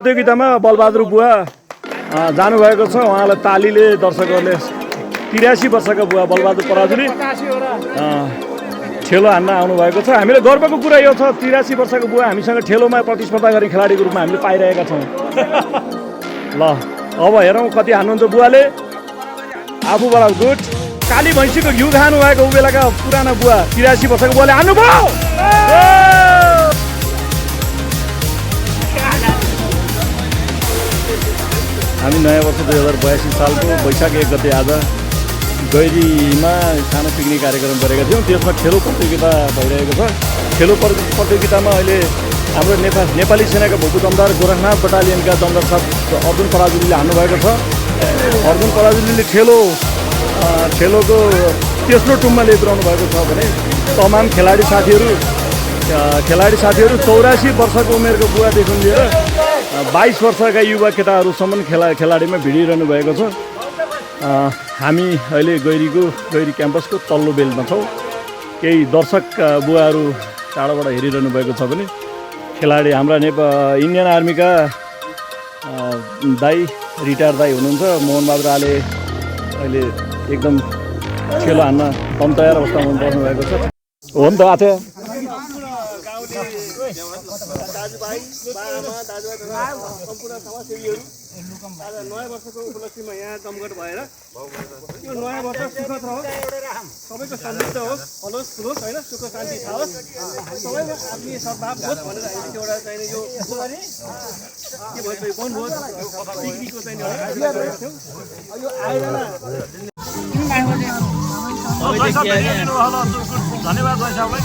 प्रतियोगितामा बलबहादुर बुवा जानुभएको छ। उहाँलाई तालीले दर्शकहरूले 83 वर्षका बुवा बलबहादुर पराजुली ठेलो हान्न आउनुभएको छ। हामीले गर्वको कुरा यो छ 83 वर्षको बुवा हामीसँग ठेलोमा प्रतिस्पर्धा गर्ने खेलाडीको रूपमा हामीले पाइरहेका छौँ। ल अब हेरौँ कति हान्नुहुन्छ बुवाले। आफूबाट गुड काली भैँसीको घिउ खानु भएको उ बेलाका पुराना बुवा 83 वर्षको बुवाले हान्नुभयो। हामी नयाँ वर्ष 2082 सालको वैशाख 1 गते आज गैरीमा सानो पिकनिक कार्यक्रम गरेका थियौँ। त्यसमा खेलो प्रतियोगिता भइरहेको छ। खेलो प्रतियोगितामा अहिले हाम्रो नेपाली सेनाका भूपू दमदार गोरखनाथ बटालियनका दमदार साहब अर्जुन पराजुलीले हान्नुभएको छ। अर्जुन पराजुलीले खेलोको तेस्रो टुममा ल्याइपुर्याउनु भएको छ भने तमाम खेलाडी साथीहरू 84 वर्षको उमेरको बुवादेखि लिएर 22 वर्षका युवा केटाहरूसम्म खेलाडीमा भिडिरहनु भएको छ। हामी अहिले गैरी क्याम्पसको तल्लो बेलमा छौँ। केही दर्शक बुवाहरू टाढोबाट हेरिरहनु भएको छ भने खेलाडी हाम्रा इन्डियन आर्मीका दाई रिटायर दाई हुनुहुन्छ मोहनबहादुर आले अहिले एकदम खेलो हान्न दम तयार अवस्थामा बस्नुभएको छ। हो नि त आथे दाजुभाइ बाआमा दाजुभाइ सम्पूर्ण समाजसेवीहरू आज नयाँ वर्षको उपलक्ष्यमा यहाँ जमघट भएर यो नयाँ वर्ष सुखद रहोस्, सबैको समृद्ध होस्, फलोस् फुलोस् होइन, सुख शान्ति थाहोस्, सबैको आत्मीय सद्भाव होस् भनेर हामीले एउटा चाहिने यो के भन्छ वनभोज पिकनिकको चाहिँ आयोजना गरेका थियौँ। यो आयोजना धन्यवाद भाइ साहबलाई।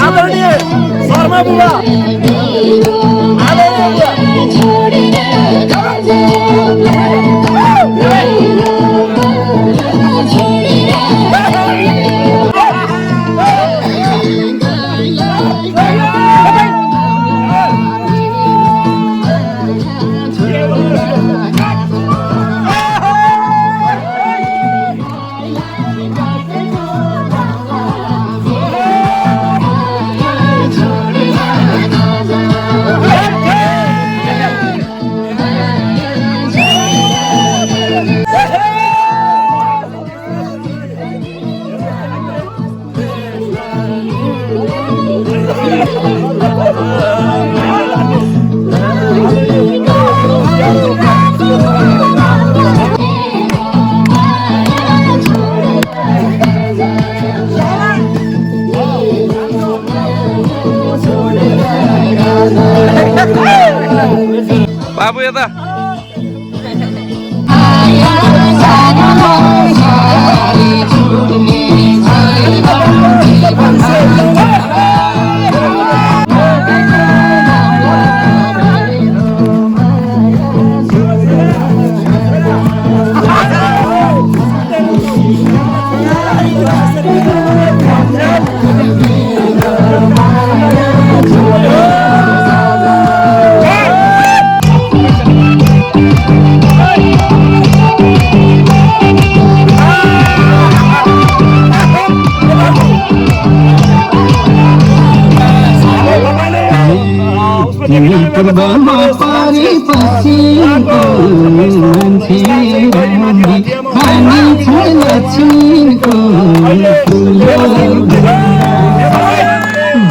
आदरणीय शर्मा बुबा बाबु यता पारी पसीको मान्छे खानी छैन चिनको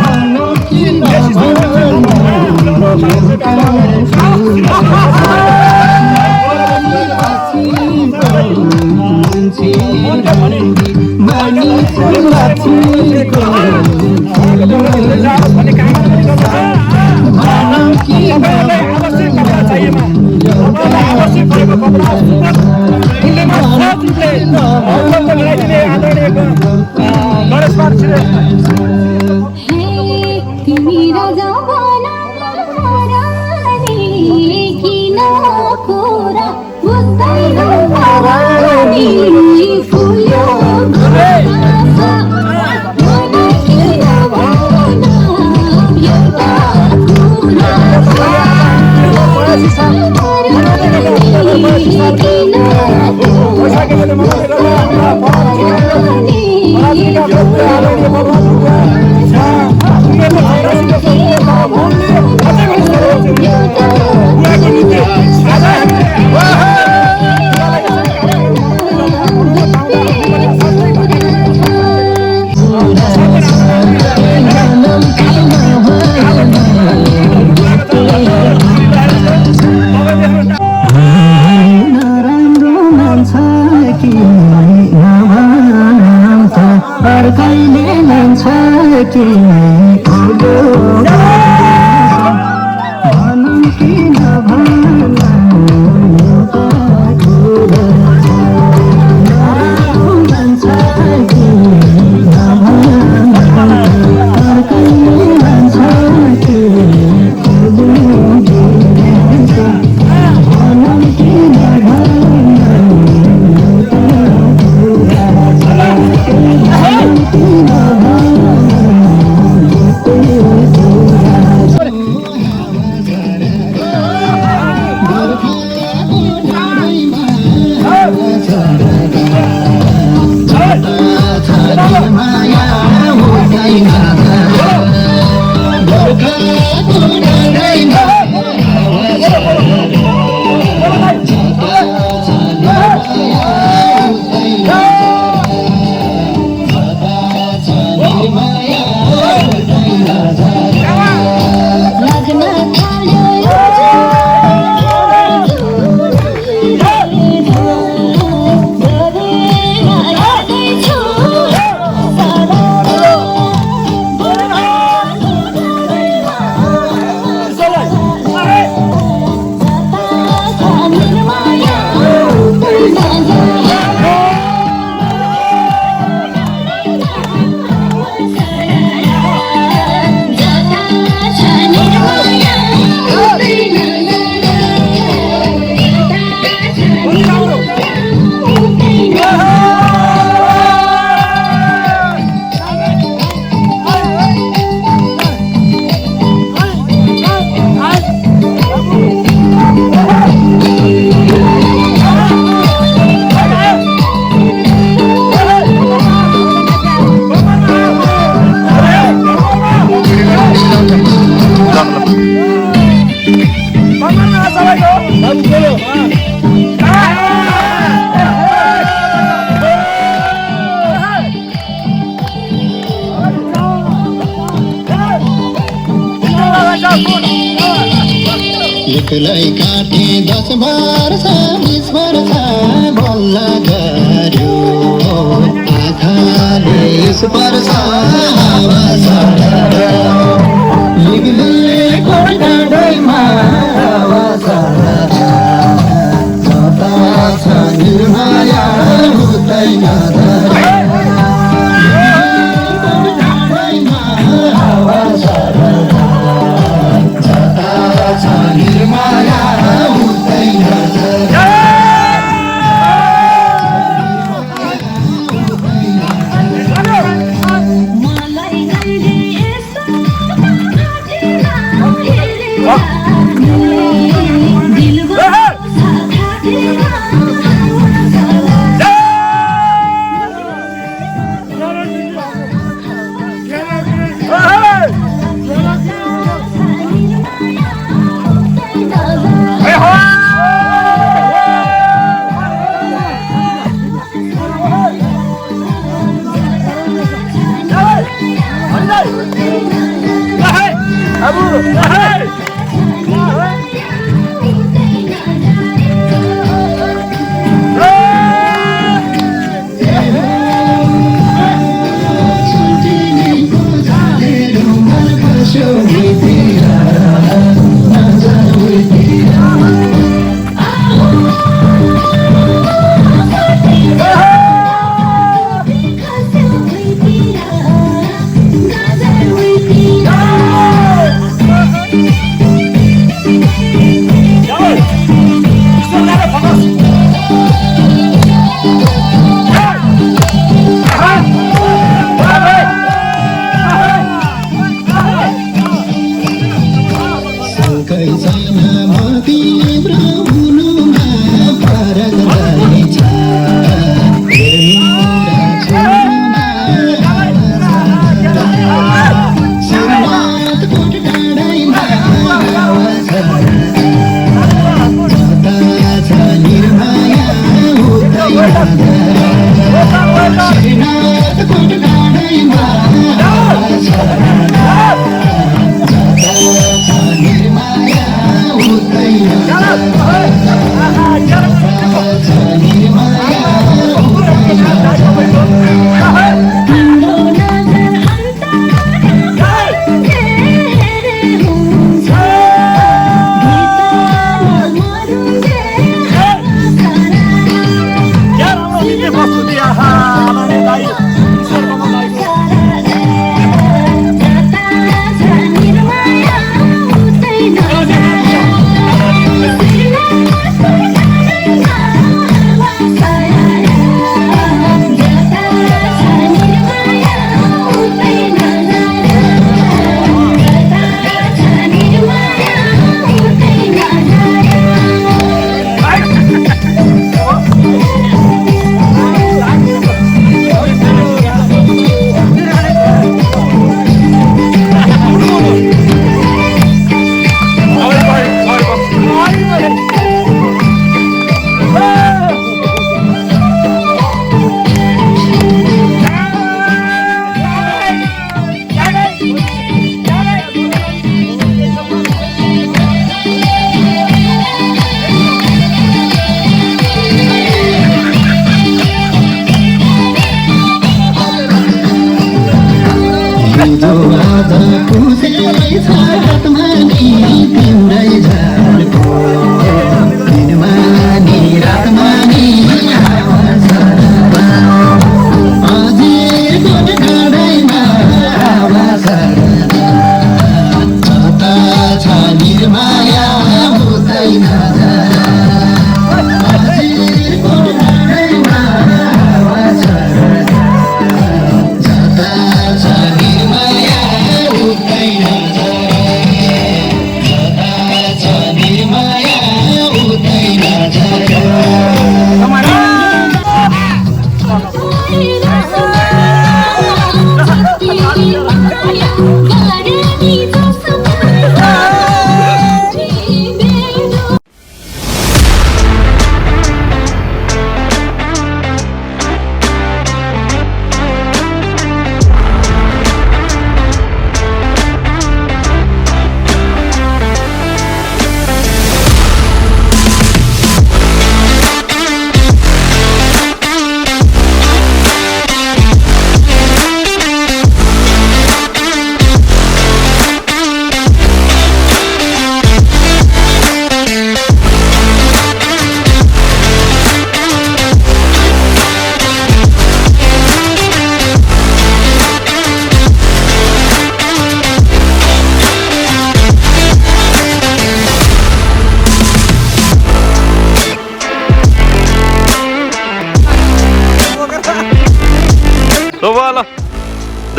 भन्नु किन आवश्यक एक्लै काटे 10 वर्ष 20 वर्ष बल्ल गर्यो आँखाले स्पर्श हावा सडा लिगलेको डाँडैमा हावा सडा जता छ निर्माया हुँदैन हावा सडा निर्माया हुँदैन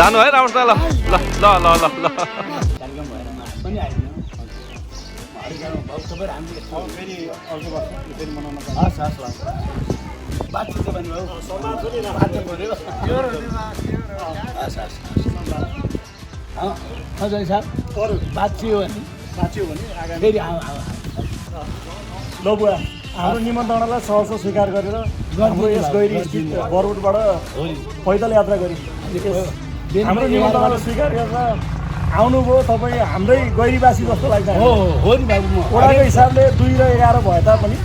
जानु है रामस ल ल ल ल ल ल कार्यक्रम भएर पनि आइदिनु सबै हामीले फेरि अर्को वर्ष फेरि मनाउन हस् हस् हस् बातचित चाहिँ भन्नुभयो बातचित पऱ्यो हस् हस् हजुर साहब बात चाहिँ हो भने साँच्चै हो भने आगामी फेरि ल बुवा हाम्रो निमन्त्रणालाई सहर्ष स्वीकार गरेर हाम्रो यस गैरी स्थित बरबोटबाट पैदल यात्रा गरी हाम्रो निमन्त्रणालाई स्वीकार गरेर आउनुभयो तपाईँ हाम्रै गैरीवासी जस्तो लाग्छ हो नि बाबु म वडाको हिसाबले 2 र 11 भए तापनि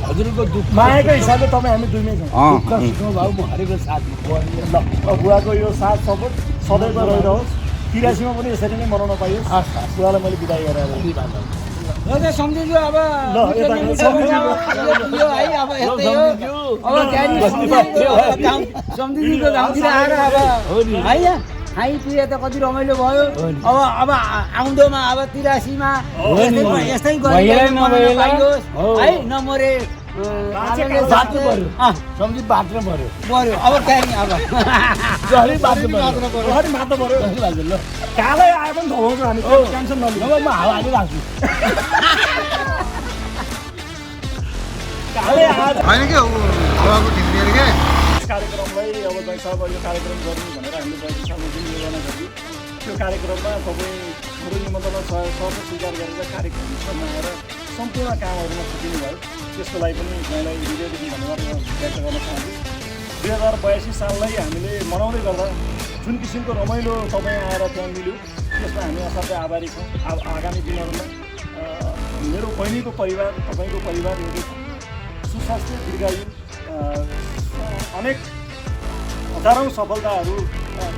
हजुरको दुःख मायाको हिसाबले तपाईँ हामी दुईमै छौँ दुःख सुखमा बाबु म हरेको साथमा ल बुवाको यो साथ सपोर्ट सदैव रहिरहोस् 83 मा पनि यसरी नै मनाउन पाइयोस् बुवालाई मैले बिदाई गरेर सम्झिन्छु अब ल यता यो है अब यस्तै हो अब सम्झिनुको गाउँतिर आएर अब है खाइपिए त कति रमाइलो भयो अब आउँदोमा अब 83 मा यस्तै पाइयोस् है नमरे बाँच्नु पर्यो सम्झि बाँच्नु पर्यो अब त्यहाँदेखि अब जसरी बाँच्नु पर्यो मात्र पऱ्यो ल कालै आए पनि धमाउँछौँ हामी टेन्सन नलिनु म हावा हालिराख्छु कालै आज होइन के हावाको ठिक्रिएर के कार्यक्रमलाई अब जय साहब यो कार्यक्रम गर्नु भनेर हामीले जय साहबले जुन योजना गऱ्यौँ त्यो कार्यक्रममा तपाईँ हाम्रो निमन्त्रणा सर्व स्वीकार गरेर कार्यक्रममा आएर सम्पूर्ण कामहरूमा छुट्टिनु भयो त्यसको लागि पनि यहाँलाई हृदयदेखि धन्यवाद व्यक्त गर्न चाहन्छु 2082 साललाई हामीले मनाउँदै गर्दा जुन किसिमको रमाइलो तपाईँ आएर त्यहाँ मिल्यो त्यसमा हामी असाध्यै आभारी छौँ आगामी दिनहरूमा मेरो बहिनीको परिवार तपाईँको परिवार एउटै सुस्वास्थ्य दीर्घायु अनेक हजारौँ सफलताहरू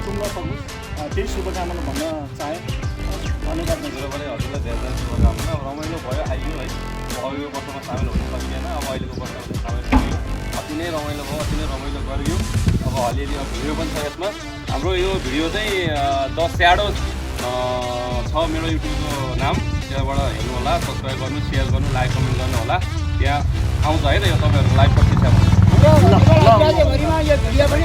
टुङ्न सकोस् त्यही शुभकामना भन्न चाहे धन्यवाद मेरो पनि हजुरलाई धेरै धेरै शुभकामना रमाइलो भयो आइयो है अघिल्लो वर्षमा सामेल हुन सकिएन अब अहिलेको वर्षमा सामेल भयो अति नै रमाइलो भयो अति नै रमाइलो गरियो अब अलिअलि भिडियो पनि छ यसमा हाम्रो यो भिडियो चाहिँ द स्याडो छ मेरो युट्युबको नाम त्यहाँबाट हेर्नु होला सब्सक्राइब गर्नु सेयर गर्नु लाइक कमेन्ट गर्नु होला त्यहाँ आउँछ है त यो तपाईँहरूको लाइभ कति छ यो भिडियो पनि